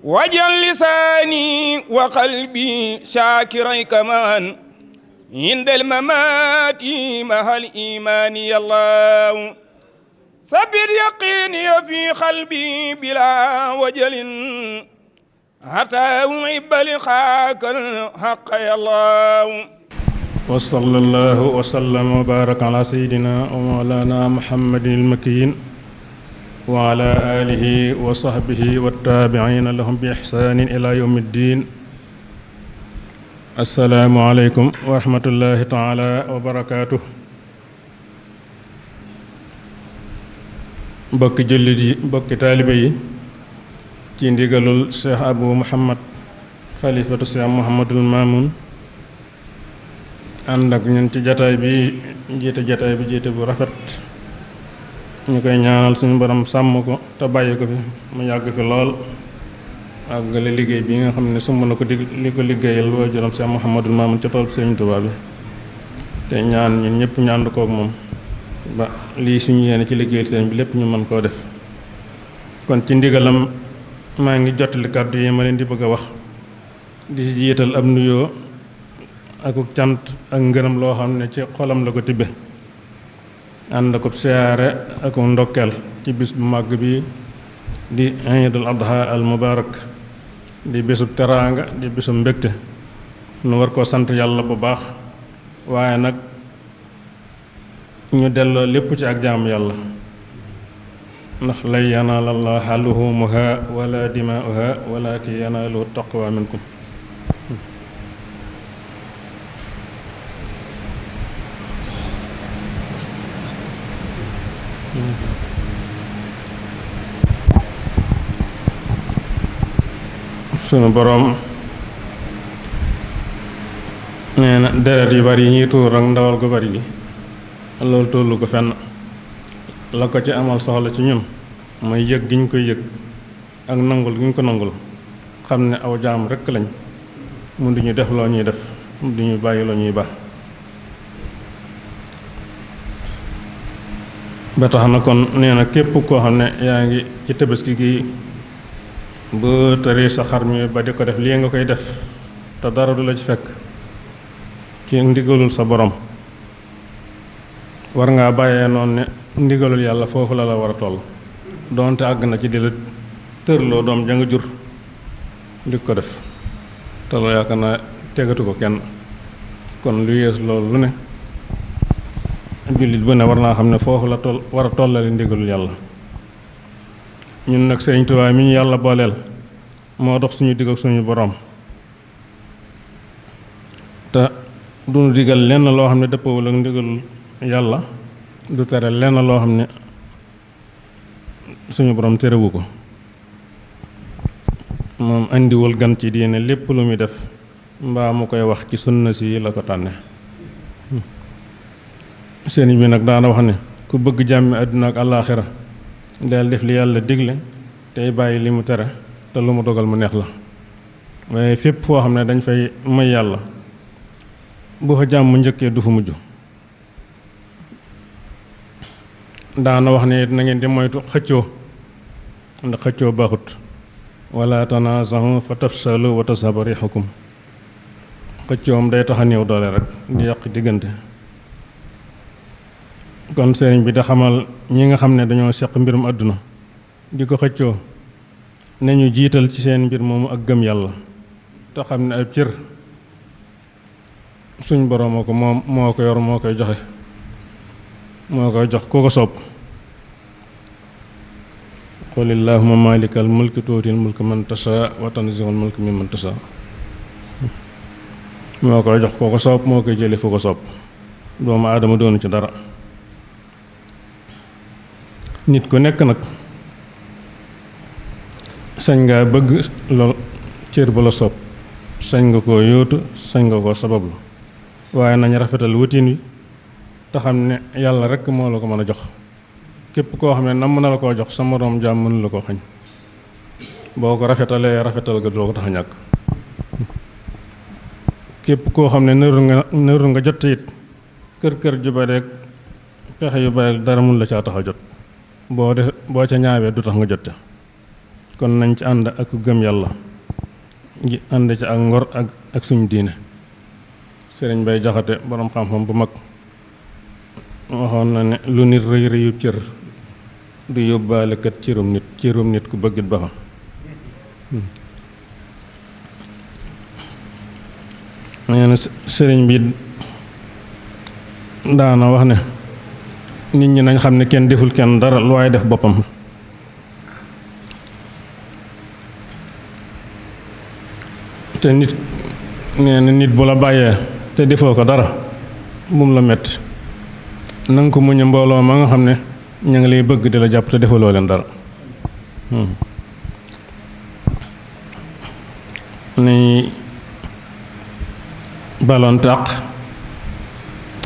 wajal lisaani wa qalbi shakiray kaman indal mamati mahal imani yallahu sabir yaqini fi qalbi bila wajalin hatta uhibba liqaakal haqqa yallahu wa sallallahu wa sallam wa baraka ala sayyidina wa mawlana muhammadin al-makin wa ala alihi wa sahbihi wa tabi'ina lahum bi ihsanin ila yawmi ddin. Assalaamu aleykum wa rahmatullahi taala wa barakaatuh. mbokki jullit yi, mbokki taalibe yi, ci ndigalul Cheikh Abou Mouhamad xalifatu Cheikh Mouhamadul Mamoun, ànd ak ñun ci jataay bi jiite bu rafet. ñu koy ñaanal suñu borom sàmm ko te bàyyi ko fi mu yàgg fi lool àggale liggéey bi nga xam ne sumb na ko li ko liggéeyal waajuram Cheikh Mouhamadul Mamoun ca tool Sëriñ Tuubaa bi, te ñaan ñun ñëpp ñu ànd kook moom ba lii suñu yéene ci liggéeyal sëriñ bi lépp ñu mën koo def. kon ci ndigalam maa ngi jottali kàddu yi ma leen di bëgg a wax, di ci jiital ab nuyoo akuk cant ak ngërëm loo xam ne ci xolam la ko tibbe, ànd akub siyaare akuk ndokkeel ci bis bu màgg bi di Iidul Adha al Mubarak, di bisub teraanga, di bisub mbégte. nu war koo sant yàlla bu baax, waaye nag ñu delloo lépp ci ak jaamu yàlla, ndax lan yanaala llaaha luhuumuhaa wala dimaa'uhaa walaakin yanaaluhu taqwa minkum. sunu boroom nee na deret yu bari yi ñuy tuur ak ndawal gu bari gi loolu tollu ko fenn. la ko ci amal soxla ci ñun mooy yëg gi ñu koy yëg ak nangul gi ñu ko nangul, xam ne aw jaam rekk lañ, mu di ñu def loo ñuy def, mu di ñu bàyyi loo ñuy baax. ba tax na kon nee na képp koo xam ne yaa ngi ci tabaski gi ba tëree sa xar mi ba di ko def lii nga koy def te dara du la ci fekk ci ndigalul sa borom, war ngaa bàyyee noonu ne ndigalul yàlla foofu la war a toll. doonte àgg na ci di la tërloo doom ja nga jur di ko def te loolu yaakaar naa tegatu ko kenn. kon lu yees loolu lu ne jullit bu ne war naa xam ne foofu la war a tollale ndigalul yàlla. ñun nag Sëriñ Tuubaa mi ñu yàlla booleel moo dox suñu digg ak suñu boroom, te duñu digal lenn loo xam ne dëppawul ak ndigalul yàlla, du tere lenn loo xam ne suñu boroom terewu ko. moom indiwul gan ci diine, lépp lu muy def mbaa mu koy wax ci sunna si la ko tànne. sëriñ bi nag daana wax ne ku bëgg jàmmi àdduna ak àllaaxira del def li yàlla digle tey bàyyi li mu tere, te lu mu dogal mu neex la. waaye fépp foo xam ne dañ fay may yàlla, bu fa jàmm njëkkee du fa mujj. daana wax ne na ngeen di moytu xëccoo, ndax xëccoo baaxut. wala tanaazahu fa tafsalu wa tazhaba riihukum. xëccoom day tax a néew doole rek, di yàq diggante. kon sëriñ bi da xamal ñi nga xam ne dañoo seq mbirum àdduna di ko xëccoo, nañu jiital ci seen mbir moomu ak gëm yàlla, te xam ne ab cër suñ boroom ko moom moo ko yor, moo koy joxe, moo koy jox ku ko soob. qul illahumma malikal mulki tuutil mulka man tasha wa tanzihul mulka mimman tasha. moo koy jox ku ko soob, moo koy jële fu ko soob. doomu aadama doonu ci dara. nit ku nekk nag sañ ngaa bëgg lool cër bu la soob, sañ nga koo yóotu, sañ nga koo sabablu, waaye nañ rafetal wutin wi te xam ne yàlla rekk moo la ko mën a jox. képp koo xam ne nam na la koo jox sa moroom jaam mënu la koo xañ. boo ko rafetalee rafetal ga doo ko tax a ñàkk. képp koo xam ne nërul nga jot it kër ju bare pexe yu bare dara mun la caa tax a jot. boo ca ñaawee du tax nga jot ca. kon nañ ci ànd ak gëm yàlla ji ànd ci ak ngor ak suñu diine. sëriñ Bay Jaxate borom xam-xam bu mag waxoon na ne lu nit rëy rëyu cër du yóbbaale kat cërum nit ku bëggit ba fa. nee na sëriñ bi daana wax ne nit ñi nañ xam ne kenn deful kenn dara lu waaye def boppam. te nit nee na nit bu la bàyyee te defoo ko dara bum la metti na nga ko muñ mbooloo ma nga xam ne ña ngi lay bëgg di la jàpp te defaloo leen dara. ni baloon tàq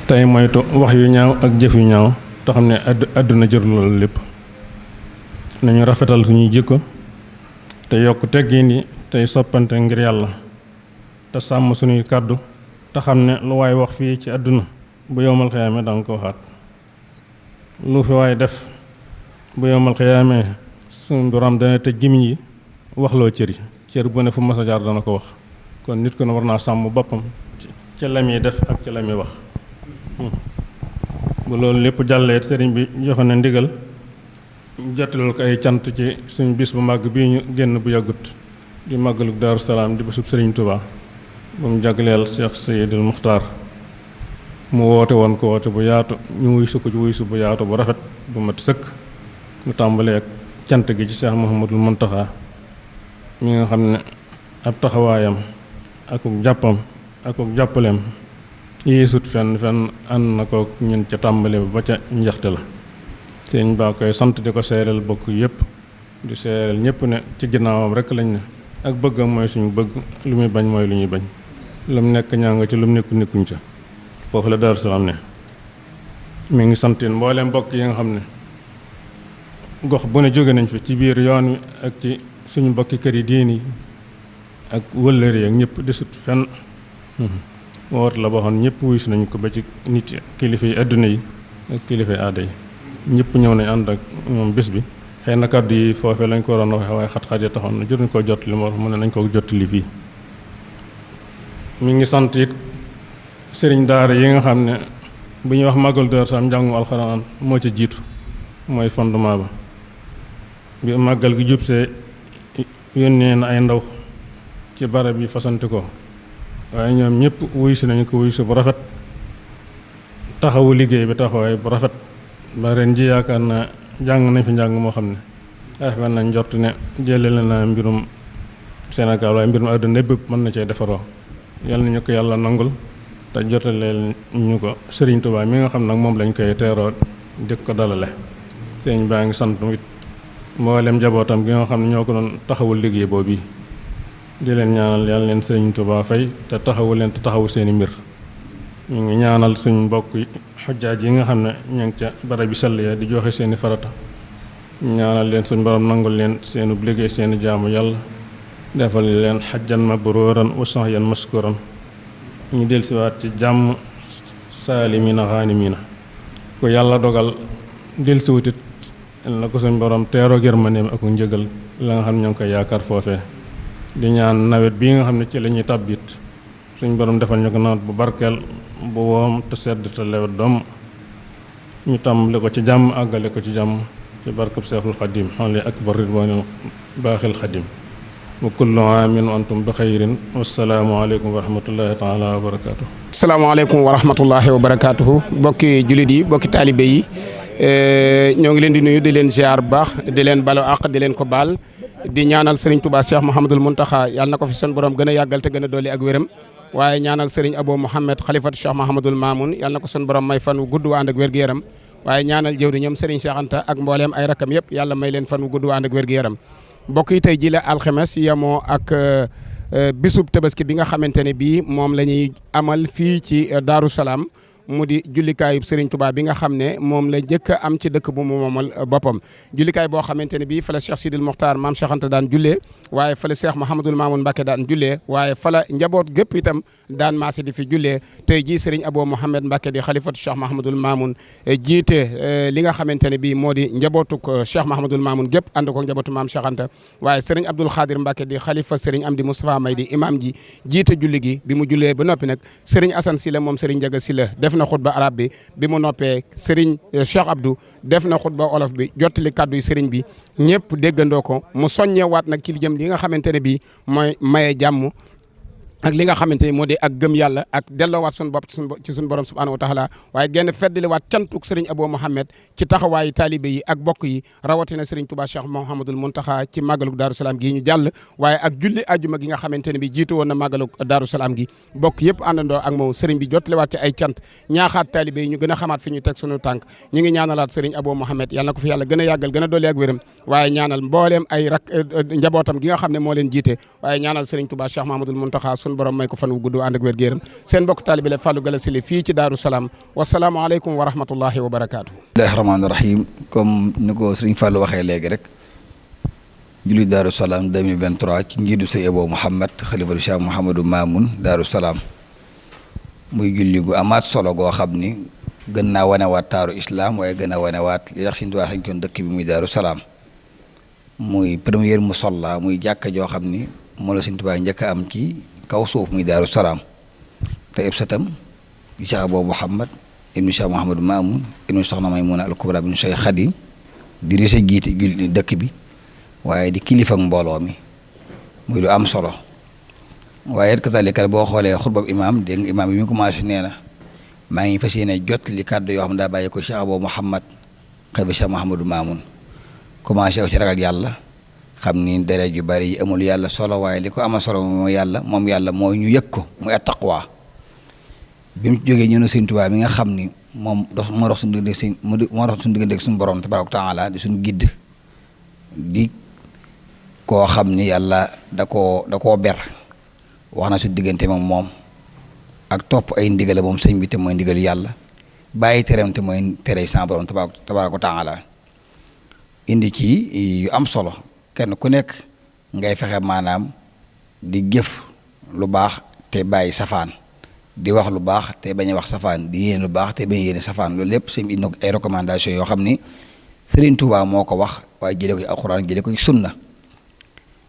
tey moytu wax yu ñaaw ak jëf yu ñaaw te xam ne àdduna jër loolu lépp. nañu rafetal suñuy jikko te yokk teggin yi tey soppante ngir yàlla te sàmm suñuy kàddu te xam ne lu waay wax fii ci àdduna bu yowmal xiyaame danga ko waxaat. lu fi waay def bu yowmal xiyaame suñu borom dana tëj gémmiñ yi waxloo cër bu ne fu mas a jaar dana ko wax. kon nit ko ne war naa sàmm boppam ci la muy def ak ci la muy wax. bu loolu lépp jàllee sëriñ bi joxe na ndigal jottalal ko ay cant ci suñu bis bu màgg bii ñu génn bu yàggut di màggalug Daaru Salaam di bisub sëriñ Tuubaa bu mu jagleel Cheikh Seydil Muxtaar mu woote woon ko woote bu yaatu ñu wuy su ko ci wuy su bu yaatu bu rafet bu mat sëkk. mu tàmbalee ak cant gi ci Cheikh Mouhamadul Muntaxa mi nga xam ne ab taxawaayam akuk jàppam akuk jàppaleem yéesut fenn ànd na ko ñun ca tàmbale ba ca njaxte la. sëñ baa koy sant di ko seereel bokk yépp di seereel ñëpp ne ci ginnaawam rekk lañ ne ak bëggam mooy suñu bëgg lu muy bañ mooy lu ñuy bañ lu mu nekk ñaa nga ci lu mu nekkuñ ca foofu la Daaru Salaam ne. mi ngi santin mbooleem mbokk yi nga xam ne gox bu ne jóge nañ fi ci biir yoon wi ak ci suñu mbokki kër yi diini ak wëllëri yi ak ñëpp desut fenn. woote la boo xam ne ñëpp wuy si nañ ko ba ci nit kilifa yi adduna yi ak kilifa yi aada yi ñëpp ñëw nañ ànd ak ñoom bis bi. xëy na kàddu yi foofee lañ ko waroon waxee waaye xat-xat yi taxoon na jotuñ koo jot li moo mu ne nañ koo jottali fii. mi ngi sant it sëriñ daara yi nga xam ne bu ñuy wax màggal Daaru Salaam njàngu alxuraan moo ca jiitu mooy fondement ba. bi màggal gi jubsee yónnee na ay ndaw ci barab yi fasanti ko waaye ñoom ñëpp wuy si nañu ko wuy si bu rafet taxawu liggéey bi taxawaay bu rafet ba ren ji yaakaar naa jàng nañ fi njàng moo xam ne rafet nañ njort ne jëlale na mbirum Sénégal waaye mbirum àdduna bépp mën na cee defaroo. yal nañu ko yàlla nangul te jotaleel ñu ko Sëriñ Tuubaa mi nga xam nag moom lañ koy teeroo dëkk ko dalale. sëriñ baa ngi sant it mboolem njabootam gi nga xam ne ñoo ko doon taxawul liggéey boobu di leen ñaanal yàlla leen Sëriñ Tuubaa fay te taxawu leen te taxawu seeni mbir. ñu ngi ñaanal suñ mbokk xujjaaj yi nga xam ne ñu ngi ca barab bi sell ya di joxe seeni farata ñaanal leen suñ borom nangul leen seenu liggéey seeni jaamu yàlla defal leen xajjan mabruuran wa sa'yan maskuuran ñu dellusiwaat ci jàmm saalimiina xaanimiina ku yàlla dogal dellusiwutit la ko suñ borom teeroo yërmandeem ak njëgal la nga xam ne ñoo ngi koy yaakaar foofee di ñaan nawet bii nga xam ne ci la ñuy tàbbit suñ borom defal ñu ko nawet bu barkeel bu woom te sedd te lewet doom ñu tàmbali ko ci jàmm àggale ko ci jàmm ci barkab Seexul Xadim xale akbar ridwaanil baaxil Xadim wa kullu aamin wa antum bi xayrin wassalaamu aleykum wa rahmatullahi taala wa barakaatu. asalaamaaleykum wa rahmatullahi wa barakaatuhu bokki jullit yi bokki taalibe yi ñoo ngi leen di nuyu di leen ziar bu baax di leen balu àq di leen ko baal di ñaanal Serigne Touba Cheikh Mouhamadul Mountakha yàlla na ko fi seen borom gën a yàggal te gën a dolli ak wéram waaye ñaanal Serigne Abou Mouhamed xalifatu Cheikh Mouhamadul Mamoun yàlla na ko seen borom may fan wu gudd waa ànd ak wér-gu-yaram waaye ñaanal jëwriñam Serigne Cheikh Anta ak mbooleem ay rakam yëpp yàlla may leen fan wu gudd waa ànd ak wér-gu-yaram mbokk yi tey ji la alxames yemoo ak bisub tabaski bi nga xamante ne bii moom la ñuy amal fii ci Daaru Salaam mu di jullikaayub Serigne Touba bi nga xam ne moom la njëkk a am ci dëkk bu mu moomal boppam jullikaay boo xamante ne bii fa la Cheikh Sidil Mokhtar maam Cheikh Anta daan jullee waaye fa la Cheikh Mouhamadoul Mamoun Mbacké daan jullee waaye fa la njaboot gépp itam daan maase di fi jullee tey jii Serigne Abo Mouhamed Mbacké di xalifatu Cheikh Mouhamadoul Mamoun jiite li nga xamante ne bii moo di njabootuk Cheikh Mouhamadoul Mamoun gépp ànd ko njabootu maam Cheikh Anta waaye Serigne Abdoul Khadir Mbacké di xalifa Serigne Amdi Moustapha May di imam ji jiite julli gi bi mu jullee ba noppi nag Serigne Assane Sylla moom Serigne Ndiaga Sylla def na xutba arab bi mu noppee Serigne Cheikh Abdou def na xutba olof bi jottali kaddu yi Serigne bi ñëpp déggandoo ko mu soññewaat nag ci li jëm li nga xamante ne bii mooy maye jàmm ak li nga xamante ni moo di ak gëm yàlla ak delloowaat suñu bopp ci suñu borom subhanahu wa taala waaye genn feddaliwaat cantuk Serigne Abo Mouhamed ci taxawaayu taalibe yi ak bokk yi rawatina Serigne Touba Cheikh Mouhamadoul Mountakha ci màggaluk Daaru Salaam gii ñu jàll waaye ak julli ajjuma gi nga xamante ne bi jiitu woon na màggaluk Daaru Salaam gi bokk yëpp àndandoo ak moom Serigne bi jottaliwaat ci ay cant ñaaxaat taalibe yi ñu gën a xamaat fi ñu teg suñu tànk ñu ngi ñaanalaat Serigne Abo Mouhamed yàlla na ko fi yàlla gën a yàggal gën a dolli ak wéram waaye ñaanal mbooleem ay rak njabootam gi nga xam ne moo leen jiite waaye ñaanal Serigne Touba Cheikh Mouhamadoul Mountakha borom may ko fan wu gudd ànd ak wér géeram seen mbokk taalibe la Fallou Galass Syll fii ci Daaru Salaam wasalaamu aleykum wa rahmatullahi wa barakaatu. bismillahi rahmaani rahim comme ni ko Serigne Fallou waxee léegi rek julli Daaru Salaam 2023 ci njiitu Serigne Abo Mouhamed xalifa Cheikh Mouhamadoul Mamoun Daaru Salaam muy julli gu amaat solo goo xam ni gën naa wanewaat taaru islam waaye gën a wanewaat li tax Serigne Touba sañ koon dëkk bi muy Daaru Salaam muy première musalla muy jàkka joo xam ni moo la Serigne Touba njëkk a am ci kaw suuf muy Daaru Salaam te ib satam bi Cheikh Abo Mouhamed ibnu Cheikh Mouhamadoul Mamoun ibnu Soxna Maymuna al Kubra ibnu Cheikh Khadim di rese jiite julli dëkk bi waaye di kilifa ak mbooloo mi muy lu am solo waaye kazaalika boo xoolee xutbab imaam dégg nga imaam bi mu commencé nee na maa ngi fas yéene jot li kàddu yoo xam ne daa bàyyi ko Cheikh Abo Mouhamed xalifa Cheikh Mouhamadoul Mamoun commencé ci ragal yàlla xam ni deret yu bari yi amul yàlla solo waaye li ko ama solo mooy yàlla mooy ñu yëg ko muy at-taqwa bi mu jógee ñëw na Sëriñ Tuubaa mi nga xam ni moom moo dox suñu diggante suñu borom tabaaraka wa taala di suñu gidd di koo xam ni yàlla da koo ber wax na suñu diggante moom ak topp ay ndigale moom sëñ bi te mooy ndigal yàlla bàyyi tereem te mooy tere sa borom tabaaraka wa taala indi ci yu am solo kenn ku nekk ngay fexe maanaam di jëf lu baax te bàyyi safaan di wax lu baax te bañ a wax safaan di yéene lu baax te bañ a yéene safaan loolu lépp sëñ bi indi ay recommandations yoo xam ni Serigne Touba moo ko wax waaye jëlee ko ci alxuraan jëlee ko ci sunna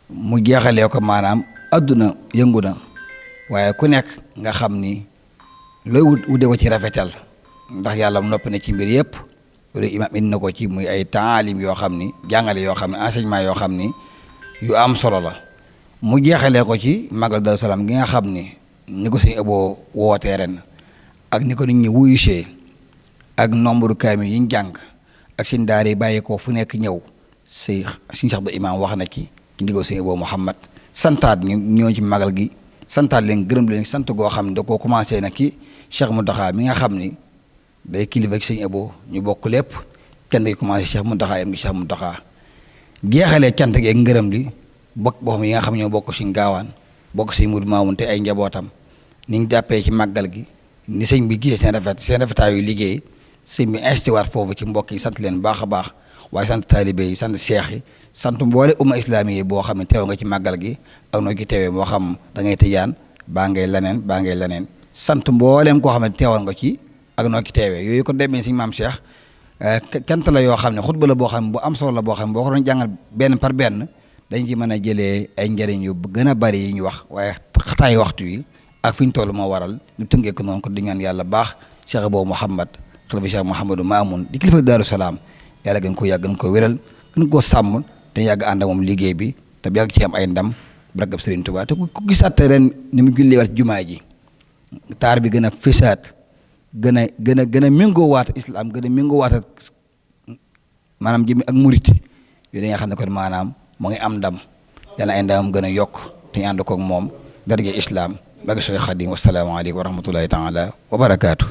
mu jeexalee ko maanaam adduna yëngu na waaye ku nekk nga xam ni looy wute ko ci rafetal ndax yàlla mu noppi na ci mbir yëpp loolu imaam indi na ko ci muy ay taalim yoo xam ni jàngale yoo xam ne enseignement yoo xam ni yu am solo la mu jeexalee ko ci Magal Daaru Salaam gi nga xam ni ko Serigne Abo wootee ren ak ni ko nit ñi wuyusee ak nombre kaamil yi ñu jàng ak seen daara yi bàyyi ko fu nekk ñëw suñu sax ba imaam wax na ci ndigal Serigne Abo Mouhamed santaat ñu ñëw ci magal gi santaat leen gërëm leen sant goo xam ne da koo commencé nag ci Cheikh Mountakha mi nga xam ni day kilifa ak Serigne Abo ñu bokk lépp kenn day commencé Cheikh Mountakha yam ci Cheikh Mountakha jeexalee cant gi ak ngërëm li bokk boo xam yi nga xam ñoo bokk si gaawaan bokk si Mourou Mamoun te ay njabootam ni ñu jàppee ci màggal gi ni sëñ bi gisee seen rafetaayu liggéey sëñ bi instituwaat foofu ci mbokk yi sant leen baax a baax waaye sant taalibe yi sant cheikh yi sant mboole umma islami yi boo xam ne teew nga ci màggal gi ak noo ci teewee moo xam da ngay tijaan baa ngay leneen sant mbooleem koo xam ne teewal nga ci ak noo ci teewee yooyu ko demee sëñ maam Cheikh kent la yoo xam ne xutba la boo xam ne bu am solo la boo xam ne boo ko doon jàngal benn par benn dañ ci mën a jëlee ay njëriñ yu gën a bari yi ñu wax waaye xataay waxtu yi ak fi ñu toll moo waral ñu tënkee ko noonu ko di ñaan yàlla baax Cheikh Abo Mouhamed xalifa Cheikh Mouhamadoul Mamoun di kilifa Daaru Salaam yàlla gën ko yàgg gën ko wéral gën koo sàmm te yàgg ànd ak moom liggéey bi te yàgg ci am ay ndam barkab Serigne Touba te ku gisaat ren ni mu jullee waat jumaa ji taar bi gën a fisaat gën a méngoo waat islam gën a méngoo waat ak maanaam jëmi ak murit yooyu nga xam ne kon maanaam moo ngi am ndam yàlla ay ndamam gën a yokk te ñu ànd koog moom daraja islam barke Cheikh Khadim wasalaamaaleykum wa rahmatullahi taala wa barakaatu.